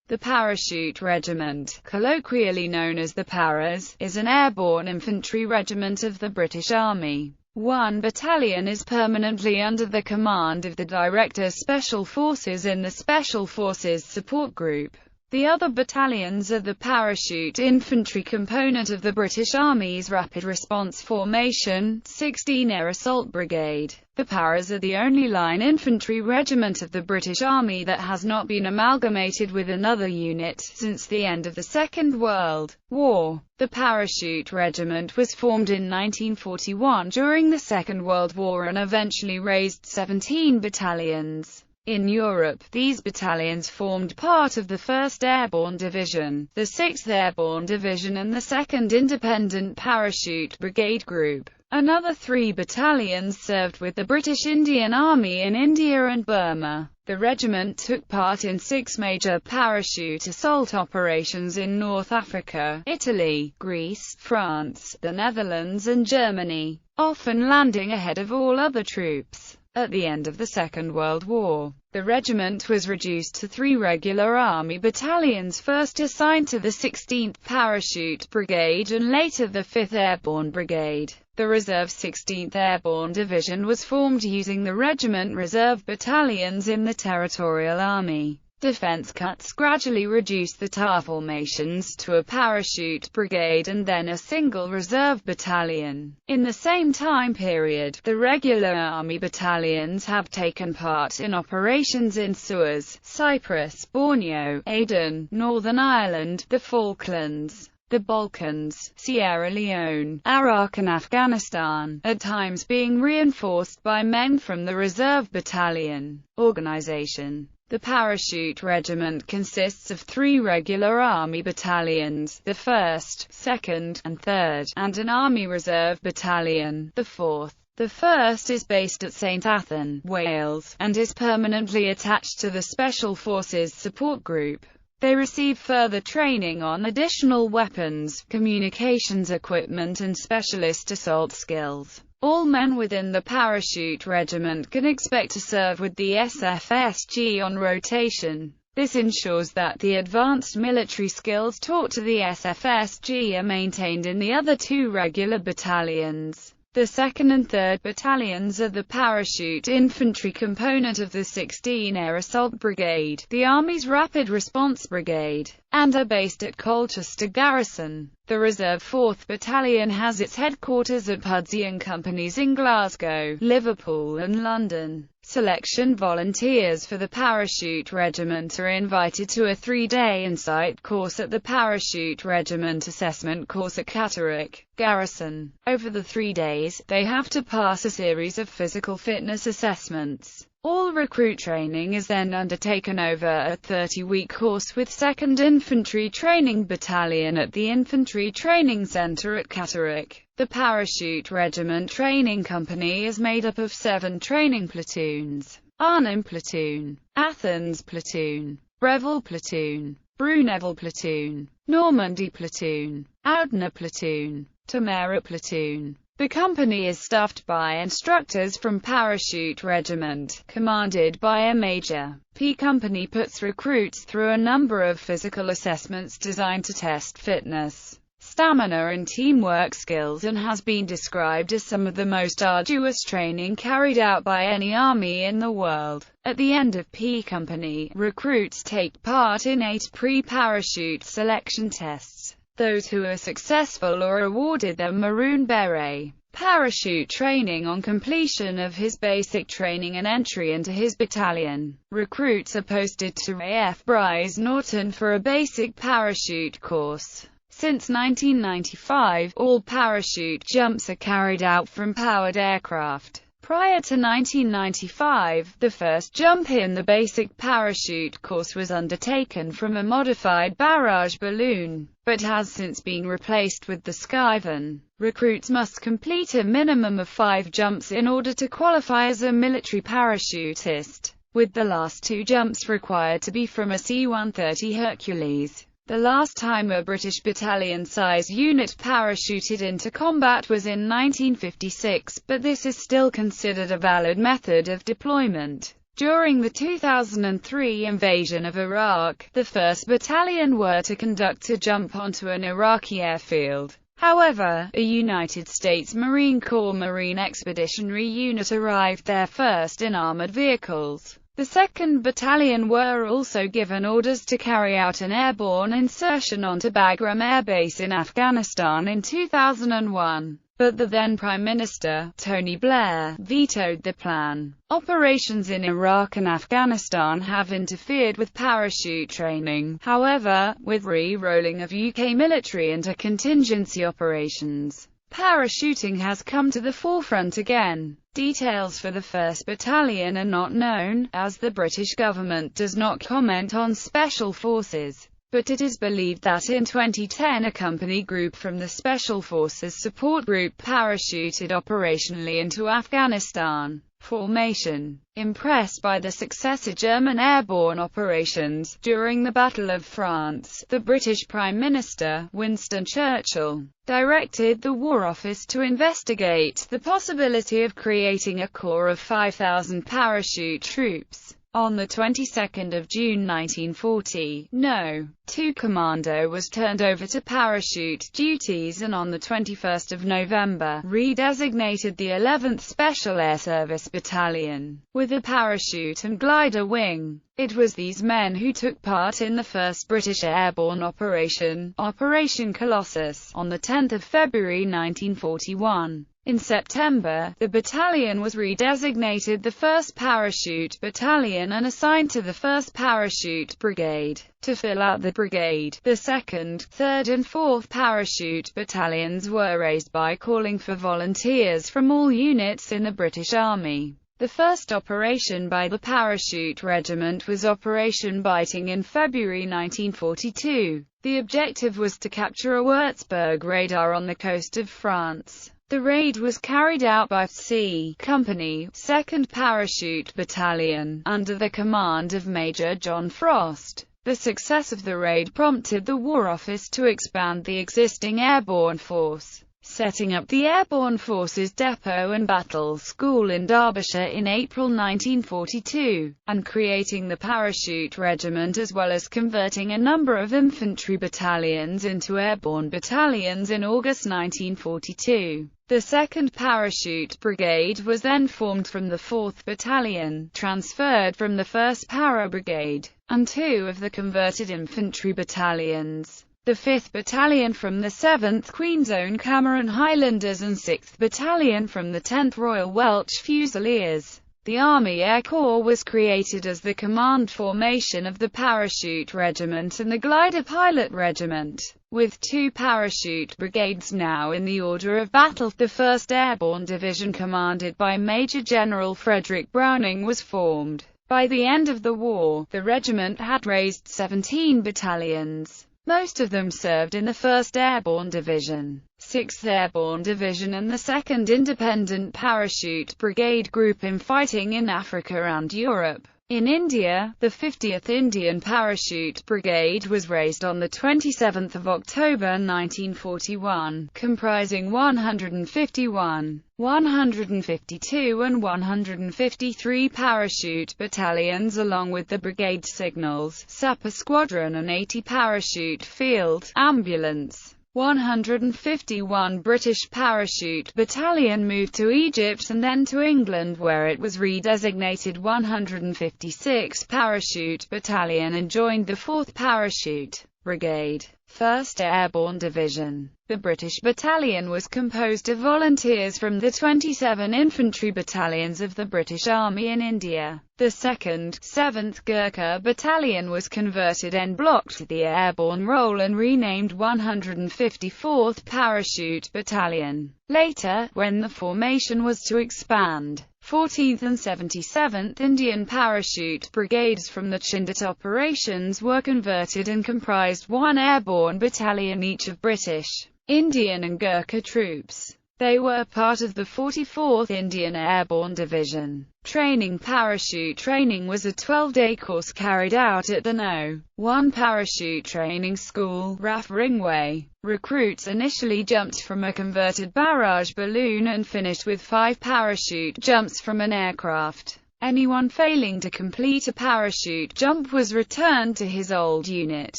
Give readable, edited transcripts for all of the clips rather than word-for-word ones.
The Parachute Regiment, colloquially known as the Paras, is an airborne infantry regiment of the British Army. One battalion is permanently under the command of the Director Special Forces in the Special Forces Support Group. The other battalions are the Parachute Infantry component of the British Army's Rapid Response Formation, 16 Air Assault Brigade. The Paras are the only line infantry regiment of the British Army that has not been amalgamated with another unit since the end of the Second World War. The Parachute Regiment was formed in 1941 during the Second World War and eventually raised 17 battalions. In Europe, these battalions formed part of the 1st Airborne Division, the 6th Airborne Division and the 2nd Independent Parachute Brigade Group. Another 3 battalions served with the British Indian Army in India and Burma. The regiment took part in 6 major parachute assault operations in North Africa, Italy, Greece, France, the Netherlands and Germany, often landing ahead of all other troops. At the end of the Second World War, the regiment was reduced to 3 regular army battalions, first assigned to the 16th Parachute Brigade and later the 5th Airborne Brigade. The reserve 16th Airborne Division was formed using the regiment reserve battalions in the Territorial Army. Defense cuts gradually reduced the TAR formations to a parachute brigade and then a single reserve battalion. In the same time period, the regular army battalions have taken part in operations in Suez, Cyprus, Borneo, Aden, Northern Ireland, the Falklands, the Balkans, Sierra Leone, Iraq and Afghanistan, at times being reinforced by men from the reserve battalion. Organization. The Parachute Regiment consists of 3 regular Army battalions, the 1st, 2nd, and 3rd, and an Army Reserve Battalion, the 4th. The 1st is based at St Athan, Wales, and is permanently attached to the Special Forces Support Group. They receive further training on additional weapons, communications equipment and specialist assault skills. All men within the Parachute Regiment can expect to serve with the SFSG on rotation. This ensures that the advanced military skills taught to the SFSG are maintained in the other 2 regular battalions. The 2nd and 3rd battalions are the Parachute Infantry component of the 16 Air Assault Brigade, the Army's Rapid Response Brigade, and are based at Colchester Garrison. The Reserve 4th Battalion has its headquarters at Pudsey and Companies in Glasgow, Liverpool and London. Selection volunteers for the Parachute Regiment are invited to a 3-day in-site course at the Parachute Regiment Assessment Course at Catterick, Garrison. Over the 3 days, they have to pass a series of physical fitness assessments. All recruit training is then undertaken over a 30-week course with 2nd Infantry Training Battalion at the Infantry Training Centre at Catterick. The Parachute Regiment Training Company is made up of 7 training platoons: Arnhem Platoon, Athens Platoon, Breville Platoon, Bruneville Platoon, Normandy Platoon, Oudna Platoon, Tamara Platoon. The company is staffed by instructors from Parachute Regiment, commanded by a Major. P Company puts recruits through a number of physical assessments designed to test fitness, stamina and teamwork skills, and has been described as some of the most arduous training carried out by any army in the world. At the end of P Company, recruits take part in 8 pre-parachute selection tests. Those who are successful are awarded their Maroon Beret parachute training on completion of his basic training and entry into his battalion. Recruits are posted to AF Bryce Norton for a basic parachute course. Since 1995, all parachute jumps are carried out from powered aircraft. Prior to 1995, the first jump in the basic parachute course was undertaken from a modified barrage balloon, but has since been replaced with the Skyvan. Recruits must complete a minimum of 5 jumps in order to qualify as a military parachutist, with the last 2 jumps required to be from a C-130 Hercules. The last time a British battalion-size unit parachuted into combat was in 1956, but this is still considered a valid method of deployment. During the 2003 invasion of Iraq, the 1st Battalion were to conduct a jump onto an Iraqi airfield. However, a United States Marine Corps Marine Expeditionary Unit arrived there first in armored vehicles. The 2nd Battalion were also given orders to carry out an airborne insertion onto Bagram Air Base in Afghanistan in 2001. But the then Prime Minister, Tony Blair, vetoed the plan. Operations in Iraq and Afghanistan have interfered with parachute training, however, with re-rolling of UK military into contingency operations. Parachuting has come to the forefront again. Details for the 1st Battalion are not known, as the British government does not comment on special forces. But it is believed that in 2010 a company group from the Special Forces Support Group parachuted operationally into Afghanistan formation. Impressed by the success of German airborne operations during the Battle of France, the British Prime Minister, Winston Churchill, directed the War Office to investigate the possibility of creating a corps of 5,000 parachute troops. On the 22nd of June 1940, No. 2 Commando was turned over to parachute duties, and on the 21st of November, redesignated the 11th Special Air Service Battalion, with a parachute and glider wing. It was these men who took part in the first British airborne operation, Operation Colossus, on the 10th of February 1941. In September, the battalion was redesignated the 1st Parachute Battalion and assigned to the 1st Parachute Brigade. To fill out the brigade, the 2nd, 3rd and 4th Parachute Battalions were raised by calling for volunteers from all units in the British Army. The first operation by the Parachute Regiment was Operation Biting in February 1942. The objective was to capture a Würzburg radar on the coast of France. The raid was carried out by C Company, 2nd Parachute Battalion, under the command of Major John Frost. The success of the raid prompted the War Office to expand the existing airborne force, setting up the Airborne Forces Depot and Battle School in Derbyshire in April 1942, and creating the Parachute Regiment, as well as converting a number of infantry battalions into airborne battalions in August 1942. The 2nd Parachute Brigade was then formed from the 4th Battalion, transferred from the 1st Para Brigade, and 2 of the converted infantry battalions. The 5th Battalion from the 7th Queen's Own Cameron Highlanders and 6th Battalion from the 10th Royal Welsh Fusiliers. The Army Air Corps was created as the command formation of the Parachute Regiment and the Glider Pilot Regiment, with 2 parachute brigades now in the order of battle. The 1st Airborne Division, commanded by Major General Frederick Browning, was formed. By the end of the war, the regiment had raised 17 battalions. Most of them served in the 1st Airborne Division, 6th Airborne Division and the 2nd Independent Parachute Brigade Group in fighting in Africa and Europe. In India, the 50th Indian Parachute Brigade was raised on the 27th of October 1941, comprising 151, 152 and 153 parachute battalions, along with the Brigade Signals, Sapper Squadron and 80 Parachute Field Ambulance. 151 British Parachute Battalion moved to Egypt and then to England, where it was redesignated 156 Parachute Battalion and joined the 4th Parachute Brigade, 1st Airborne Division. The British battalion was composed of volunteers from the 27 infantry battalions of the British Army in India. The 2nd, 7th Gurkha Battalion was converted en bloc to the airborne role and renamed 154th Parachute Battalion. Later, when the formation was to expand, 14th and 77th Indian Parachute Brigades from the Chindit operations were converted and comprised 1 airborne battalion each of British, Indian and Gurkha troops. They were part of the 44th Indian Airborne Division. Parachute training was a 12-day course carried out at the No. 1 Parachute Training School, RAF Ringway. Recruits initially jumped from a converted barrage balloon and finished with 5 parachute jumps from an aircraft. Anyone failing to complete a parachute jump was returned to his old unit.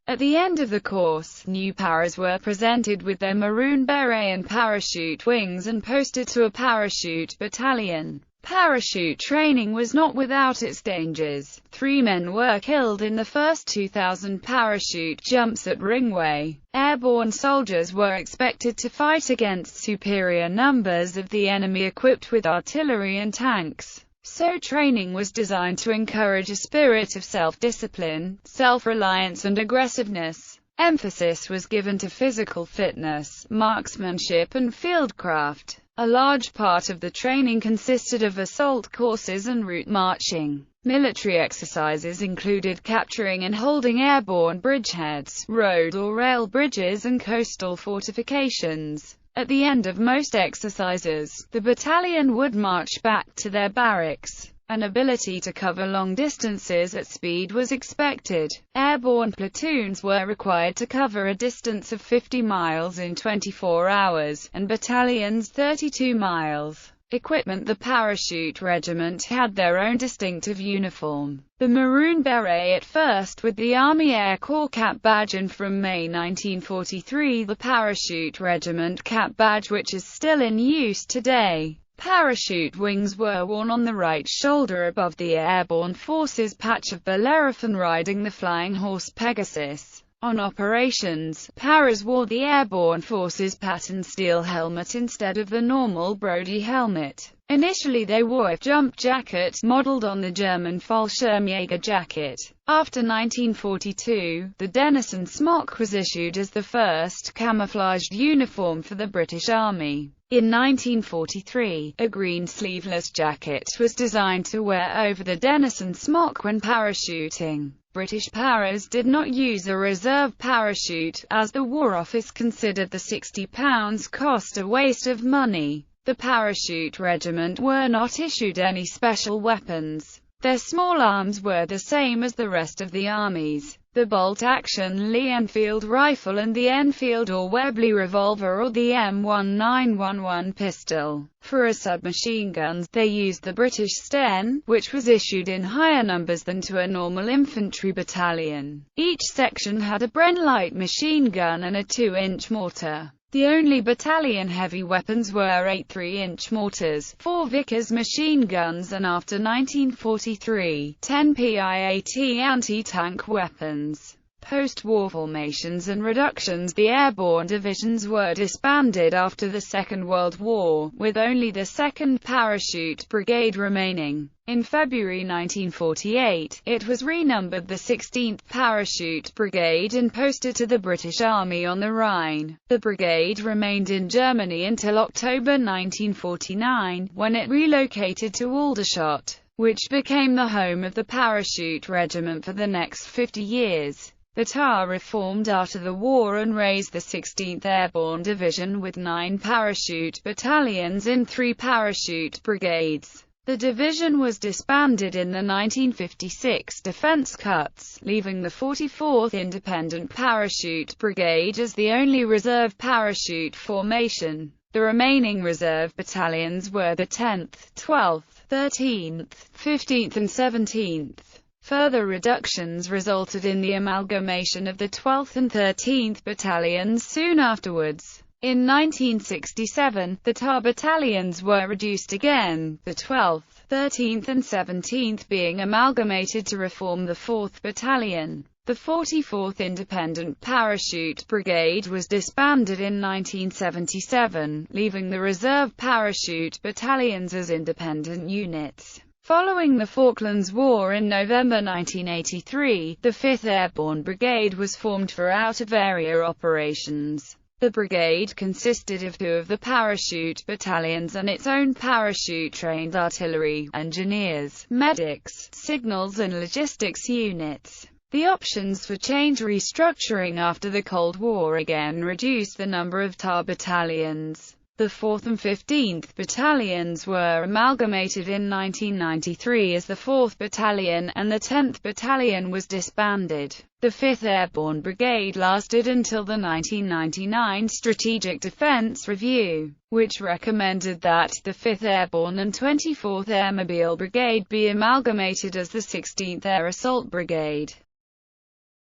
At the end of the course, new paras were presented with their maroon beret and parachute wings and posted to a parachute battalion. Parachute training was not without its dangers. 3 men were killed in the first 2,000 parachute jumps at Ringway. Airborne soldiers were expected to fight against superior numbers of the enemy equipped with artillery and tanks. So training was designed to encourage a spirit of self-discipline, self-reliance and aggressiveness. Emphasis was given to physical fitness, marksmanship and fieldcraft. A large part of the training consisted of assault courses and route marching. Military exercises included capturing and holding airborne bridgeheads, road or rail bridges and coastal fortifications. At the end of most exercises, the battalion would march back to their barracks. An ability to cover long distances at speed was expected. Airborne platoons were required to cover a distance of 50 miles in 24 hours, and battalions 32 miles. Equipment: the parachute regiment had their own distinctive uniform. The maroon beret at first with the Army Air Corps cap badge, and from May 1943 the parachute regiment cap badge, which is still in use today. Parachute wings were worn on the right shoulder above the Airborne Forces patch of Bellerophon riding the flying horse Pegasus. On operations, paras wore the Airborne Forces pattern steel helmet instead of the normal Brodie helmet. Initially they wore a jump jacket, modelled on the German Fallschirmjäger jacket. After 1942, the Denison smock was issued as the first camouflaged uniform for the British Army. In 1943, a green sleeveless jacket was designed to wear over the Denison smock when parachuting. British paras did not use a reserve parachute, as the War Office considered the £60 cost a waste of money. The parachute regiment were not issued any special weapons. Their small arms were the same as the rest of the armies. The bolt-action Lee-Enfield rifle and the Enfield or Webley revolver, or the M1911 pistol. For submachine guns, they used the British Sten, which was issued in higher numbers than to a normal infantry battalion. Each section had a Bren light machine gun and a 2-inch mortar. The only battalion heavy weapons were 8 3-inch mortars, 4 Vickers machine guns and after 1943, 10 PIAT anti-tank weapons. Post-war formations and reductions: the airborne divisions were disbanded after the Second World War, with only the 2nd Parachute Brigade remaining. In February 1948, it was renumbered the 16th Parachute Brigade and posted to the British Army on the Rhine. The brigade remained in Germany until October 1949, when it relocated to Aldershot, which became the home of the Parachute Regiment for the next 50 years. The TAR reformed after the war and raised the 16th Airborne Division with 9 parachute battalions in 3 parachute brigades. The division was disbanded in the 1956 defense cuts, leaving the 44th Independent Parachute Brigade as the only reserve parachute formation. The remaining reserve battalions were the 10th, 12th, 13th, 15th and 17th. Further reductions resulted in the amalgamation of the 12th and 13th Battalions soon afterwards. In 1967, the TAR battalions were reduced again, the 12th, 13th and 17th being amalgamated to reform the 4th Battalion. The 44th Independent Parachute Brigade was disbanded in 1977, leaving the reserve parachute battalions as independent units. Following the Falklands War in November 1983, the 5th Airborne Brigade was formed for out-of-area operations. The brigade consisted of 2 of the parachute battalions and its own parachute-trained artillery, engineers, medics, signals and logistics units. The options for change restructuring after the Cold War again reduced the number of TAR battalions. The 4th and 15th Battalions were amalgamated in 1993 as the 4th Battalion, and the 10th Battalion was disbanded. The 5th Airborne Brigade lasted until the 1999 Strategic Defense Review, which recommended that the 5th Airborne and 24th Airmobile Brigade be amalgamated as the 16th Air Assault Brigade.